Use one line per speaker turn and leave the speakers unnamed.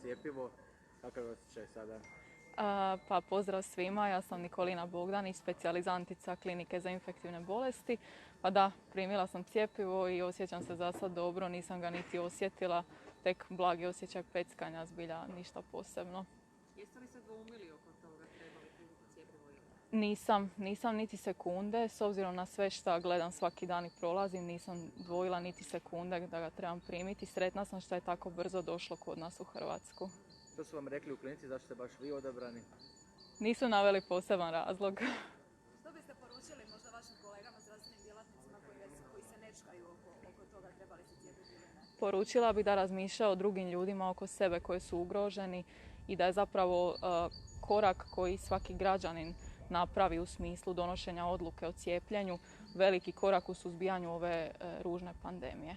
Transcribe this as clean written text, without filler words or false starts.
cjepivo. Kakav je osjećaj sada?
Pa pozdrav svima, ja sam Nikolina Bogdanić, specijalizantica Klinike za infektivne bolesti. Pa da, primila sam cjepivo i osjećam se za sad dobro, nisam ga niti osjetila, tek blagi osjećaj peckanja, zbilja ništa posebno.
Jeste li se dvoumili oko toga, trebali primiti cjepivo ili ne?
Nisam niti sekunde, s obzirom na sve što gledam svaki dan i prolazim, nisam dvojila niti sekunde da ga trebam primiti. Sretna sam što je tako brzo došlo kod nas u Hrvatsku.
Što su vam rekli u klinici, zašto ste baš vi odabrani?
Nisu naveli poseban razlog.
Što biste poručili možda vašim kolegama, zdravstvenim djelatnicima koji se nečkaju oko toga trebali se cijepiti ili ne?
Poručila bi da razmišljaju o drugim ljudima oko sebe koji su ugroženi i da je zapravo korak koji svaki građanin napravi u smislu donošenja odluke o cijepljenju veliki korak u suzbijanju ove ružne pandemije.